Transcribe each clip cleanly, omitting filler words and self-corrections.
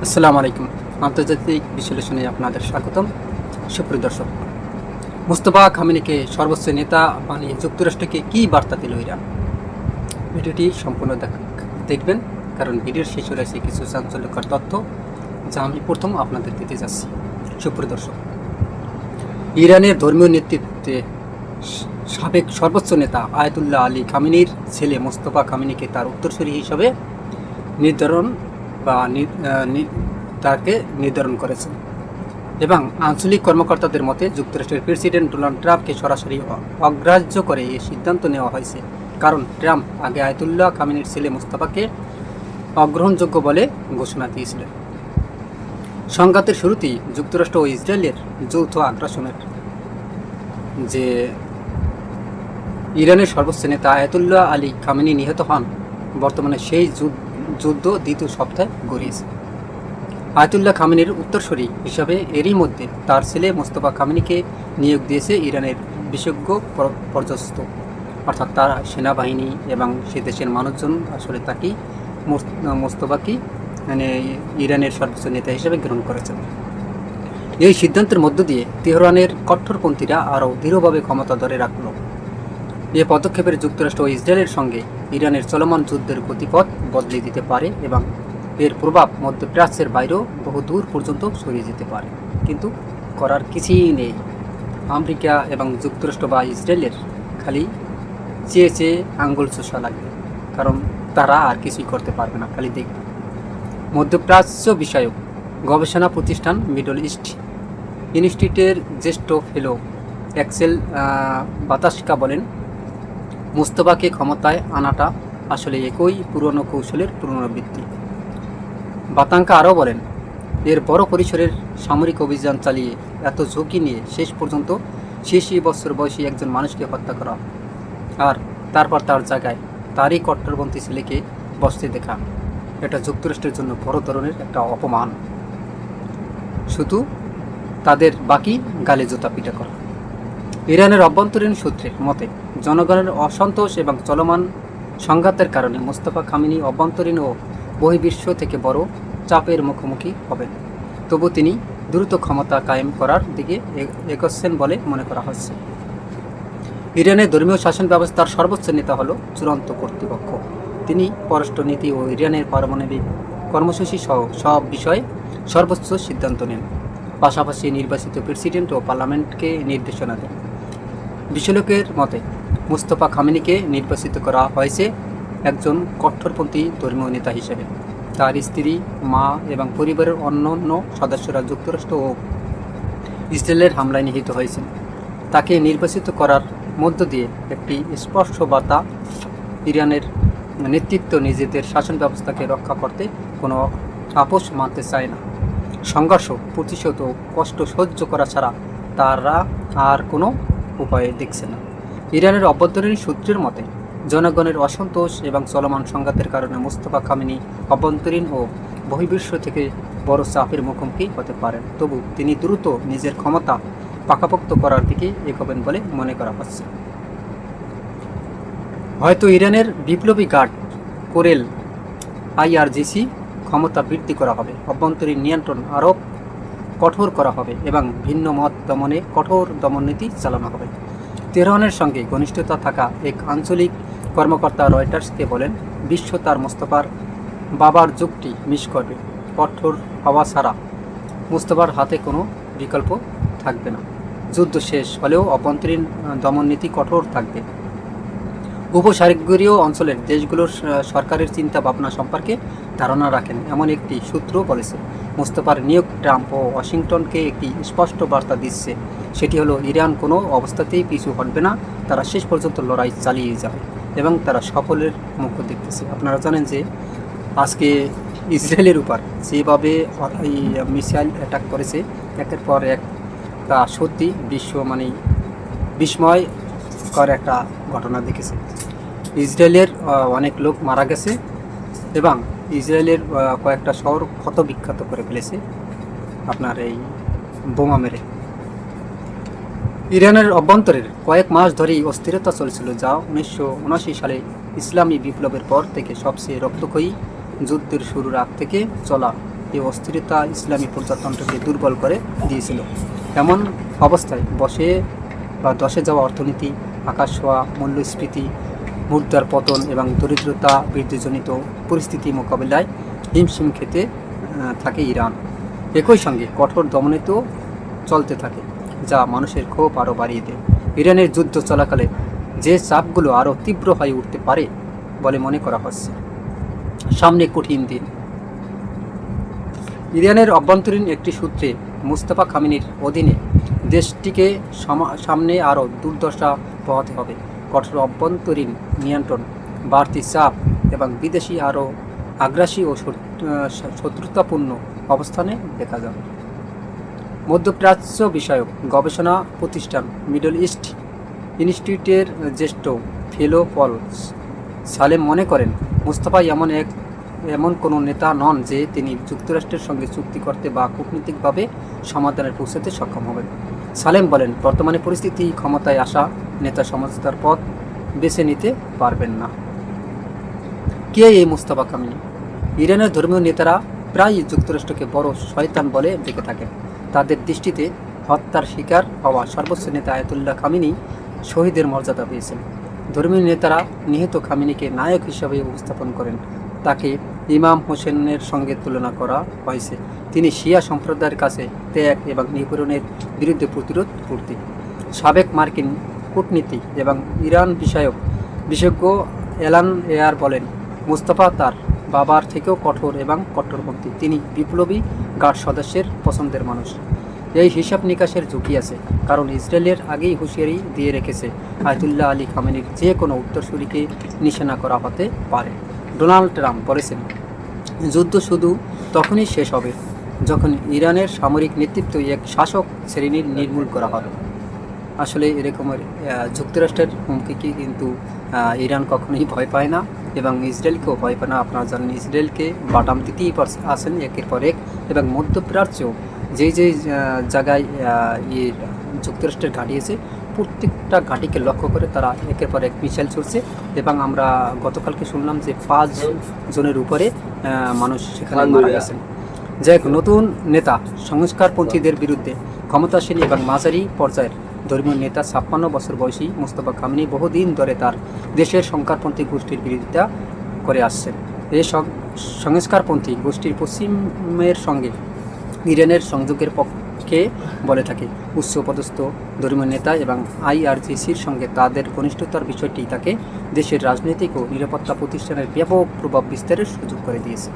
আসসালামু আলাইকুম। আন্তর্জাতিক বিশ্লেষণে আপনাদের স্বাগতম। সুপ্রিয় দর্শক, মুস্তফা খামেনিকে সর্বোচ্চ নেতা বানিয়ে যুক্তরাষ্ট্রকে কী বার্তা দিল ইরান? ভিডিওটি সম্পূর্ণ দেখবেন, কারণ ভিডিওর শেষে রয়েছে কিছু চাঞ্চল্যকর তথ্য যা আমি প্রথম আপনাদের দিতে যাচ্ছি। সুপ্রিয় দর্শক, ইরানের ধর্মীয় নেতৃত্বে সাবেক সর্বোচ্চ নেতা আয়াতুল্লাহ আলী খামেনির ছেলে মুস্তফা খামেনিকে তার উত্তরসূরি হিসাবে তাকে নির্ধারণ করেছেন এবং আঞ্চলিক কর্মকর্তাদের মতে যুক্তরাষ্ট্রের প্রেসিডেন্ট ডোনাল্ড ট্রাম্পকে সরাসরি অগ্রাহ্য করে এই সিদ্ধান্ত নেওয়া হয়েছে, কারণ ট্রাম্প আগে আয়াতুল্লাহ খামেনির ছেলে মুস্তফাকে অগ্রহণযোগ্য বলে ঘোষণা দিয়েছিলেন। সংঘাতের শুরুতেই যুক্তরাষ্ট্র ও ইসরায়েলের যৌথ আগ্রাসনের যে ইরানের সর্বোচ্চ নেতা আয়াতুল্লাহ আলী খামেনি নিহত হন, বর্তমানে সেই যুদ্ধ দ্বিতীয় সপ্তাহে গড়িয়েছে। আয়াতুল্লাহ খামেনির উত্তরসূরি হিসাবে এরই মধ্যে তার ছেলে মোস্তফা খামেনিকে নিয়োগ দিয়েছে ইরানের বিশেষজ্ঞ পর্যস্ত, অর্থাৎ তার সেনাবাহিনী এবং সে দেশের মানুষজন আসলে তাকেই মোস্তফাকে ইরানের সর্বোচ্চ নেতা হিসেবে গ্রহণ করেছেন। এই সিদ্ধান্তের মধ্য দিয়ে তেহরানের কট্টরপন্থীরা আরও দৃঢ়ভাবে ক্ষমতা ধরে রাখল। এ পদক্ষেপের যুক্তরাষ্ট্র ও ইসরায়েলের সঙ্গে ইরানের চলমান যুদ্ধের গতিপথ বদলে দিতে পারে এবং এর প্রভাব মধ্যপ্রাচ্যের বাইরেও বহু দূর পর্যন্ত ছড়িয়ে যেতে পারে। কিন্তু করার কিছুই নেই। আমেরিকা এবং যুক্তরাষ্ট্র বা ইসরায়েলের খালি চেয়ে চেয়ে আঙ্গুল চোষা লাগবে, কারণ তারা আর কিছুই করতে পারবে না, খালি দেখবে। মধ্যপ্রাচ্য বিষয়ক গবেষণা প্রতিষ্ঠান মিডল ইস্ট ইনস্টিটিউটের জ্যেষ্ঠ ফেলো অ্যাক্সেল বাতাসকা বলেন, মুস্তফাকে ক্ষমতায় আনাটা আসলে একই পুরনো কৌশলের পুনরাবৃত্তি। বাতাঙ্কা আরও বলেন, এর বড় পরিসরের সামরিক অভিযান চালিয়ে এত ঝুঁকি নিয়ে শেষ পর্যন্ত ৮৬ বছর বয়সী একজন মানুষকে হত্যা করা আর তারপর তার জায়গায় তারই কট্টরপন্থী ছেলেকে বসতে দেখা, এটা যুক্তরাষ্ট্রের জন্য বড় ধরনের একটা অপমান। শুধু তাদের বাকি গালে জুতা পিটা করা। ইরানের অভ্যন্তরীণ সূত্রের মতে জনগণের অসন্তোষ এবং চলমান সংঘাতের কারণে মোস্তফা খামেনি অভ্যন্তরীণ ও বহির্বিশ্ব থেকে বড় চাপের মুখোমুখি হবেন। তবু তিনি দ্রুত ক্ষমতা কায়েম করার দিকে এগোচ্ছেন বলে মনে করা হচ্ছে। ইরানের ধর্মীয় শাসন ব্যবস্থার সর্বোচ্চ নেতা হল চূড়ান্ত কর্তৃপক্ষ। তিনি পররাষ্ট্রনীতি ও ইরানের পারমাণবিক কর্মসূচি সহ সব বিষয়ে সর্বোচ্চ সিদ্ধান্ত নেন, পাশাপাশি নির্বাচিত প্রেসিডেন্ট ও পার্লামেন্টকে নির্দেশনা দেন। বিশ্লেষকের মতে মুস্তফা খামেনিকে নির্বাচিত করা হয়েছে একজন কট্টরপন্থী ধর্মীয় নেতা হিসেবে। তার স্ত্রী, মা এবং পরিবারের অন্যান্য সদস্যরা যুক্তরাষ্ট্র ও ইসরায়েলের হামলায় নিহত হয়েছেন। তাকে নির্বাচিত করার মধ্য দিয়ে একটি স্পষ্ট বার্তা, ইরানের নেতৃত্ব নিজেদের শাসন ব্যবস্থাকে রক্ষা করতে কোনো আপোষ মানতে চায় না। সংঘর্ষ, প্রতিশোধ ও কষ্ট সহ্য করা ছাড়া তারা আর কোনো উপায় দেখছে না। ইরানের অভ্যন্তরীণ সূত্রের মতে জনগণের অসন্তোষ এবং চলমান সংঘাতের কারণে মুস্তফা খামেনি অভ্যন্তরীণ ও বহির্বিশ্ব থেকে বড় চাপের মুখোমুখি হতে পারেন। তবু তিনি দ্রুত নিজের ক্ষমতা পাকাপোক্ত করার দিকে এগোবেন বলে মনে করা হচ্ছে। হয়তো ইরানের বিপ্লবী গার্ড কোরেল IRGC ক্ষমতা বৃদ্ধি করা হবে, অভ্যন্তরীণ নিয়ন্ত্রণ আরও কঠোর করা হবে এবং ভিন্ন মত দমনে কঠোর দমননীতি চালানো হবে। তেহরানের সঙ্গে ঘনিষ্ঠতা থাকা এক আঞ্চলিক কর্মকর্তা রয়টার্সকে বলেন, বিশ্ব তার মোস্তফার বাবার যুগটি মিস করবে। কঠোর হওয়া ছাড়া মুস্তফার হাতে কোনো বিকল্প থাকবে না। যুদ্ধ শেষ হলেও অভ্যন্তরীণ দমননীতি কঠোর থাকবে। উপসাগরীয় অঞ্চলের দেশগুলোর সরকারের চিন্তা ভাবনা সম্পর্কে ধারণা রাখেন এমন একটি সূত্র বলেছে, মুস্তফার নিয়োগ ট্রাম্প ও ওয়াশিংটনকে একটি স্পষ্ট বার্তা দিচ্ছে। সেটি হলো, ইরান কোনো অবস্থাতেই পিছু হটবে না, তারা শেষ পর্যন্ত লড়াই চালিয়ে যাবে এবং তারা সফলের মুখ দেখতেছে। আপনারা জানেন যে আজকে ইসরায়েলের উপর যেভাবে মিসাইল অ্যাটাক করেছে একের পর এক, তা সত্যি বিস্ময়কর একটা ঘটনা দেখেছে। ইসরায়েলের অনেক লোক মারা গেছে এবং ইসরায়েলের কয়েকটা শহর ক্ষত বিখ্যাত করে ফেলেছে আপনার এই বোমা মেরে। ইরানের অভ্যন্তরের কয়েক মাস ধরেই অস্থিরতা চলছিল, যা 1979 সালে ইসলামী বিপ্লবের পর থেকে সবচেয়ে রক্তক্ষয়ী যুদ্ধের শুরুর আগ থেকে চলা এই অস্থিরতা ইসলামী প্রজাতন্ত্রকে দুর্বল করে দিয়েছিল। এমন অবস্থায় দশে যাওয়া অর্থনীতি, আকাশ ছোঁয়া মূল্যস্ফীতি, মুদ্রার পতন এবং দরিদ্রতা বৃদ্ধিজনিত পরিস্থিতি মোকাবিলায় হিমশিম খেতে থাকে ইরান। একই সঙ্গে কঠোর দমনিতেও চলতে থাকে, যা মানুষের ক্ষোভ আরও বাড়িয়ে দেয়। ইরানের যুদ্ধ চলাকালে যে চাপগুলো আরও তীব্র হয়ে উঠতে পারে বলে মনে করা হচ্ছে। সামনে কঠিন দিন। ইরানের অভ্যন্তরীণ একটি সূত্রে মুস্তাফা খামেনির অধীনে দেশটিকে সামনে আরও দুর্দশা পোহাতে হবে। কঠোর অভ্যন্তরীণ নিয়ন্ত্রণ, বাড়তি চাপ এবং বিদেশি আরও আগ্রাসী ও শত্রুতাপূর্ণ অবস্থানে দেখা যাবে। মধ্যপ্রাচ্য বিষয়ক গবেষণা প্রতিষ্ঠান মিডল ইস্ট ইনস্টিটিউটের জ্যেষ্ঠ ফেলো পল সালেম মনে করেন, মুস্তাফা এমন কোনো নেতা নন যে তিনি যুক্তরাষ্ট্রের সঙ্গে চুক্তি করতে বা কূটনীতিকভাবে সমাধানে পৌঁছাতে সক্ষম হবেন। সালেম বলেন, বর্তমানে পরিস্থিতি ক্ষমতায় আসা নেতা সমঝোতার পথ বেছে নিতে পারবেন না। কে এই মুস্তাফা খামেনি? ইরানের ধর্মীয় নেতারা প্রায়ই যুক্তরাষ্ট্রকে বড় শয়তান বলে ডেকে থাকেন। তাদের দৃষ্টিতে হত্যার শিকার হওয়া সর্বোচ্চ নেতা আয়াতুল্লাহ খামেনি শহীদের মর্যাদা পেয়েছেন। ধর্মীয় নেতারা নিহত খামেনিকে নায়ক হিসাবে উপস্থাপন করেন। তাকে ইমাম হোসেনের সঙ্গে তুলনা করা হয়েছে। তিনি শিয়া সম্প্রদায়ের কাছে ত্যাগ এবং নিপীড়নের বিরুদ্ধে প্রতিরোধ করতে। সাবেক মার্কিন কূটনীতি এবং ইরান বিষয়ক বিশেষজ্ঞ অ্যালান এয়ার বলেন, মুস্তাফা তার বাবার থেকেও কঠোর এবং কট্টরপন্থী। তিনি বিপ্লবী গার্ড সদস্যের পছন্দের মানুষ। এই হিসাব নিকাশের ঝুঁকি আছে, কারণ ইসরায়েলের আগেই হুঁশিয়ারি দিয়ে রেখেছে আয়াতুল্লাহ আলী খামেনির যে কোনো উত্তরসূরিকে নিশানা করা হতে পারে। ডোনাল্ড ট্রাম্প বলেছেন, যুদ্ধ শুধু তখনই শেষ হবে যখন ইরানের সামরিক নেতৃত্ব এক শাসক শ্রেণীর নির্মূল করা হবে। আসলে এরকমের যুক্তরাষ্ট্রের হুমকিকে কিন্তু ইরান কখনোই ভয় পায় না এবং ইসরায়েলকেও ভয় পায় না। আপনারা জানেন, ইসরায়েলকে বাটাম দিতেই আসেন একের পর এক, এবং মধ্যপ্রাচ্য যেই জায়গায় যুক্তরাষ্ট্রের ঘাঁটি আছে, প্রত্যেকটা ঘাঁটিকে লক্ষ্য করে তারা একের পর এক মিসাইল ছুড়ছে। এবং আমরা গতকালকে শুনলাম যে 5 জনের উপরে মানুষ সেখানে মারা গেছেন। যাই হোক, নতুন নেতা সংস্কারপন্থীদের বিরুদ্ধে ক্ষমতাসীন এবং মাঝারি পর্যায়ের ধর্মীয় নেতা 56 বছর বয়সী মুস্তাফা খামেনি বহুদিন ধরে তার দেশের সংস্কারপন্থী গোষ্ঠীর বিরোধিতা করে আসছেন। এই সংস্কারপন্থী গোষ্ঠীর পশ্চিমের সঙ্গে ইরানের সংযোগের পক্ষে বলে থাকে। উচ্চপদস্থ ধর্মীয় নেতা এবং আইআরজিসির সঙ্গে তাদের ঘনিষ্ঠতার বিষয়টি তাকে দেশের রাজনৈতিক ও নিরাপত্তা প্রতিষ্ঠানের ব্যাপক প্রভাব বিস্তারের সুযোগ করে দিয়েছে।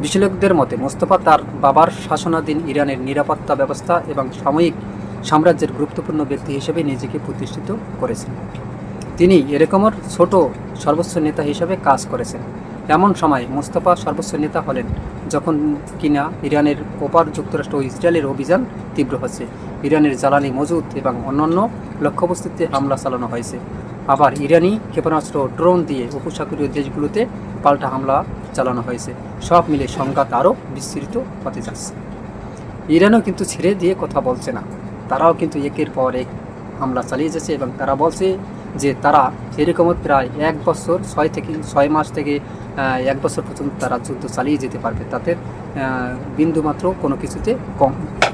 বিশ্লেষকদের মতে, মুস্তাফা তার বাবার শাসনাধীন ইরানের নিরাপত্তা ব্যবস্থা এবং সাময়িক সাম্রাজ্যের গুরুত্বপূর্ণ ব্যক্তি হিসেবে নিজেকে প্রতিষ্ঠিত করেছেন। তিনি এরকমের ছোট সর্বোচ্চ নেতা হিসেবে কাজ করেছেন। এমন সময় মুস্তাফা সর্বোচ্চ নেতা হলেন যখন কিনা ইরানের ওপার যুক্তরাষ্ট্র ও ইসরায়েলের অভিযান তীব্র হচ্ছে। ইরানের জ্বালানি মজুদ এবং অন্যান্য লক্ষ্যবস্তুতে হামলা চালানো হয়েছে। আবার ইরানি ক্ষেপণাস্ত্র, ড্রোন দিয়ে উপসাগরীয় দেশগুলোতে পাল্টা হামলা চালানো হয়েছে। সব মিলে সংঘাত আরও বিস্তৃত হতে যাচ্ছে। ইরানও কিন্তু ছেড়ে দিয়ে কথা বলছে না, তারাও কিন্তু একের পর এক হামলা চালিয়ে যাচ্ছে এবং তারা বলছে যে তারা এরকম প্রায় 1 বছর 6 মাস থেকে 1 বছর পর্যন্ত তারা যুদ্ধ চালিয়ে যেতে পারবে। তাদের বিন্দুমাত্র কোনো কিছুতে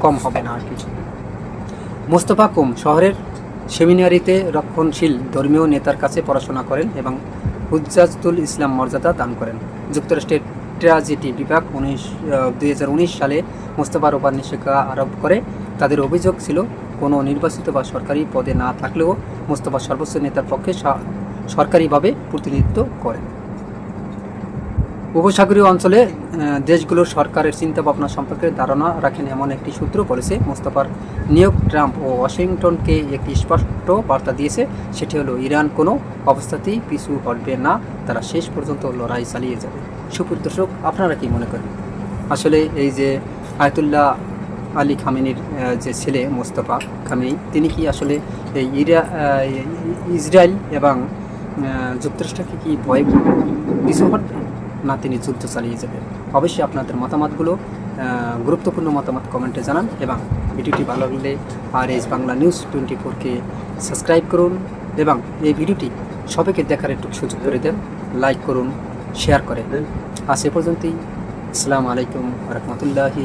কম হবে না আর কিছু। মোস্তফা কুম শহরের সেমিনারিতে রক্ষণশীল ধর্মীয় নেতার কাছে পড়াশোনা করেন এবং হুজ্জাতুল ইসলাম মর্যাদা দান করেন। যুক্তরাষ্ট্রের ট্র্যাজেডি বিভাগ 2019 সালে মোস্তফার ওপর নিষেধাজ্ঞা আরোপ করে। তাদের অভিযোগ ছিল, কোনো নির্বাচিত বা সরকারি পদে না থাকলেও মোস্তফা সর্বোচ্চ নেতার পক্ষে সরকারিভাবে প্রতিনিধিত্ব করেন। উপসাগরীয় অঞ্চলে দেশগুলোর সরকারের চিন্তাভাবনা সম্পর্কে ধারণা রাখেন এমন একটি সূত্র বলেছে, মোস্তফার নিয়োগ ট্রাম্প ও ওয়াশিংটনকে একটি স্পষ্ট বার্তা দিয়েছে। সেটি হলো, ইরান কোনো অবস্থাতেই পিছু হটবে না, তারা শেষ পর্যন্ত লড়াই চালিয়ে যাবে। সুপ্রিয় দর্শক, আপনারা কি মনে করেন? আসলে এই যে আয়াতুল্লাহ আলী খামেনির যে ছেলে মোস্তফা খামেনি, তিনি কি আসলে এই ইসরায়েল এবং যুক্তরাষ্ট্রকে কি ভয় পিছু হটবে, না তিনি যুদ্ধ চালিয়ে যাবেন? অবশ্যই আপনাদের মতামতগুলো গুরুত্বপূর্ণ মতামত কমেন্টে জানান এবং ভিডিওটি ভালো লাগলে আরএস বাংলা নিউজ 24-কে সাবস্ক্রাইব করুন এবং এই ভিডিওটি সবাইকে দেখার একটু সুযোগ করে দেন। লাইক করুন, শেয়ার করে। আজ এ পর্যন্তই। আসসালামু আলাইকুম রহমতুল্লাহি